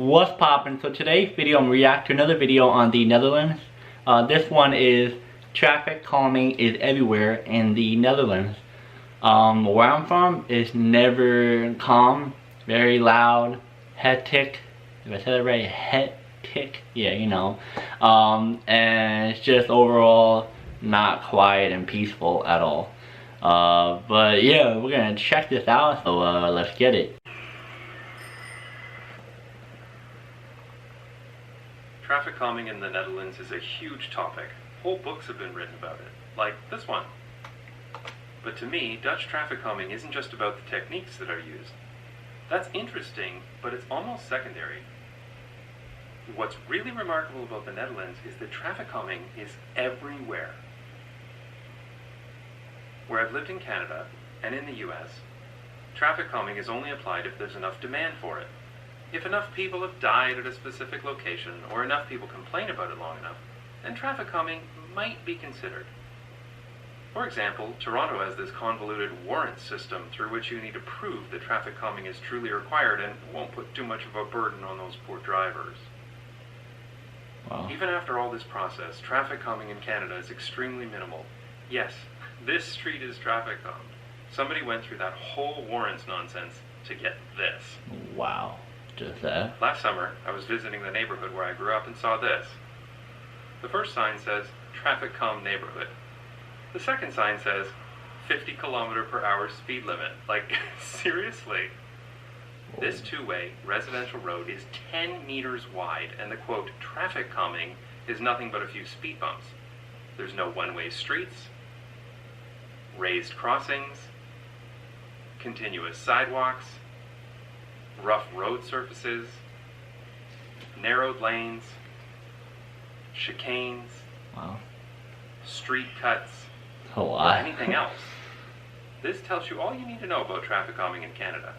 What's poppin'? So today's video I'm react to another video on the Netherlands. This one is traffic calming is everywhere in the Netherlands. Where I'm from is never calm, very loud, hectic. If I said it right, hectic, yeah, you know. And it's just overall not quiet and peaceful at all. But yeah, we're gonna check this out, so let's get it. Traffic calming in the Netherlands is a huge topic. Whole books have been written about it, like this one. But to me, Dutch traffic calming isn't just about the techniques that are used. That's interesting, but it's almost secondary. What's really remarkable about the Netherlands is that traffic calming is everywhere. Where I've lived in Canada and in the US, traffic calming is only applied if there's enough demand for it. If enough people have died at a specific location, or enough people complain about it long enough, then traffic calming might be considered. For example, Toronto has this convoluted warrant system through which you need to prove that traffic calming is truly required and won't put too much of a burden on those poor drivers. Wow. Even after all this process, traffic calming in Canada is extremely minimal. Yes, this street is traffic calmed. Somebody went through that whole warrants nonsense to get this. Wow. Just that. Last summer, I was visiting the neighborhood where I grew up and saw this. The first sign says, traffic calm neighborhood. The second sign says, 50 km/h speed limit. Like, seriously? Whoa. This two-way residential road is 10 meters wide, and the quote, traffic calming is nothing but a few speed bumps. There's no one-way streets, raised crossings, continuous sidewalks, rough road surfaces, narrowed lanes, chicanes, Wow. street cuts, A or lot. anything else. This tells you all you need to know about traffic calming in Canada.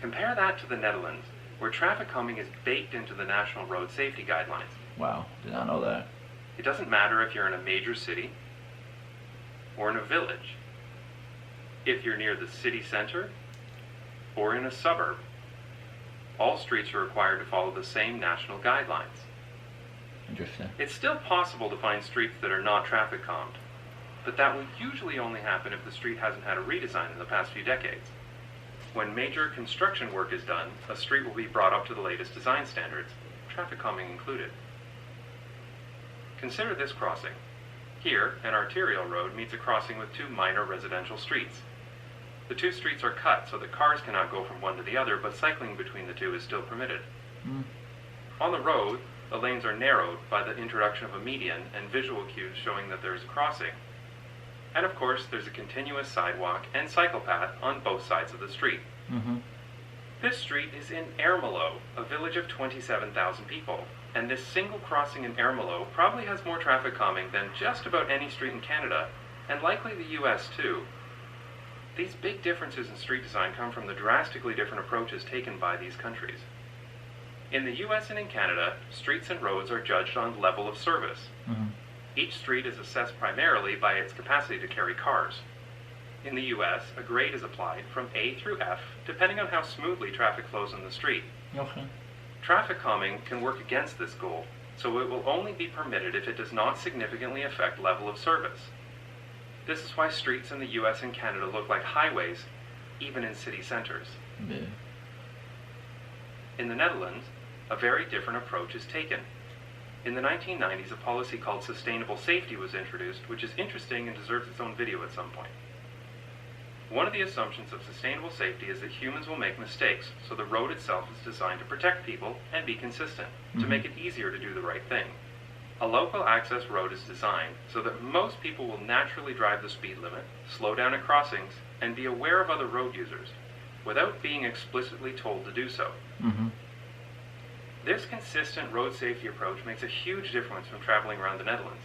Compare that to the Netherlands, where traffic calming is baked into the National Road Safety Guidelines. Wow, did not know that. It doesn't matter if you're in a major city or in a village, if you're near the city center or in a suburb. All streets are required to follow the same national guidelines. Interesting. It's still possible to find streets that are not traffic calmed, but that will usually only happen if the street hasn't had a redesign in the past few decades. When major construction work is done, a street will be brought up to the latest design standards, traffic calming included. Consider this crossing. Here, an arterial road meets a crossing with two minor residential streets. The two streets are cut so that cars cannot go from one to the other, but cycling between the two is still permitted. On the road, the lanes are narrowed by the introduction of a median and visual cues showing that there is a crossing. And of course, there's a continuous sidewalk and cycle path on both sides of the street. This street is in Ermelo, a village of 27,000 people, and this single crossing in Ermelo probably has more traffic calming than just about any street in Canada, and likely the US too. These big differences in street design come from the drastically different approaches taken by these countries. In the US and in Canada, streets and roads are judged on level of service. Each street is assessed primarily by its capacity to carry cars. In the US, a grade is applied from A through F, depending on how smoothly traffic flows in the street. Okay. Traffic calming can work against this goal, so it will only be permitted if it does not significantly affect level of service. This is why streets in the US and Canada look like highways, even in city centers. Yeah. In the Netherlands, a very different approach is taken. In the 1990s, a policy called sustainable safety was introduced, which is interesting and deserves its own video at some point. One of the assumptions of sustainable safety is that humans will make mistakes, so the road itself is designed to protect people and be consistent, to make it easier to do the right thing. A local access road is designed so that most people will naturally drive the speed limit, slow down at crossings, and be aware of other road users, without being explicitly told to do so. This consistent road safety approach makes a huge difference when traveling around the Netherlands.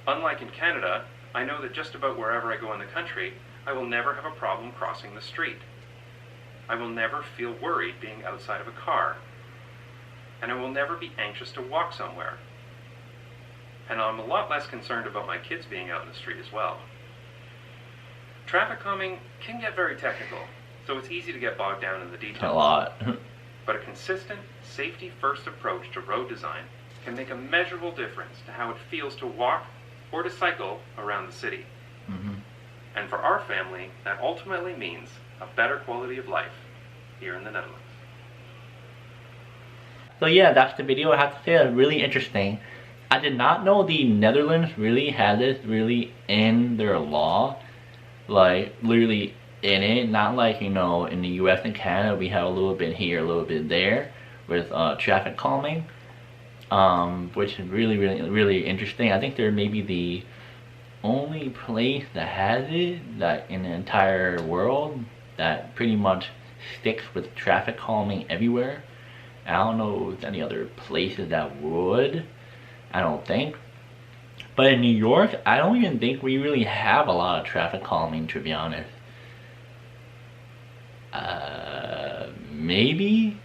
Unlike in Canada, I know that just about wherever I go in the country, I will never have a problem crossing the street. I will never feel worried being outside of a car. And I will never be anxious to walk somewhere. And I'm a lot less concerned about my kids being out in the street as well. Traffic calming can get very technical, so it's easy to get bogged down in the details. A lot. But a consistent, safety-first approach to road design can make a measurable difference to how it feels to walk or to cycle around the city. And for our family, that ultimately means a better quality of life here in the Netherlands. So yeah, that's the video. I have to say it's really interesting. I did not know the Netherlands really had this really in their law. Like, literally in it. Not like, you know, in the US and Canada we have a little bit here, a little bit there with traffic calming. Which is really interesting. I think they're maybe the only place that has it, that in the entire world, that pretty much sticks with traffic calming everywhere. I don't know if any other places that would. I don't think. But in New York, I don't even think we really have a lot of traffic calming, to be honest. Maybe.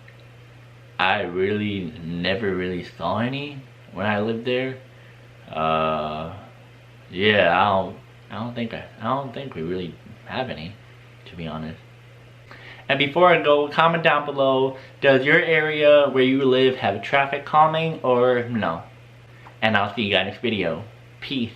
I really never really saw any when I lived there. Yeah, I don't think we really have any, to be honest. And before I go, comment down below, does your area where you live have traffic calming or no? And I'll see you guys next video. Peace.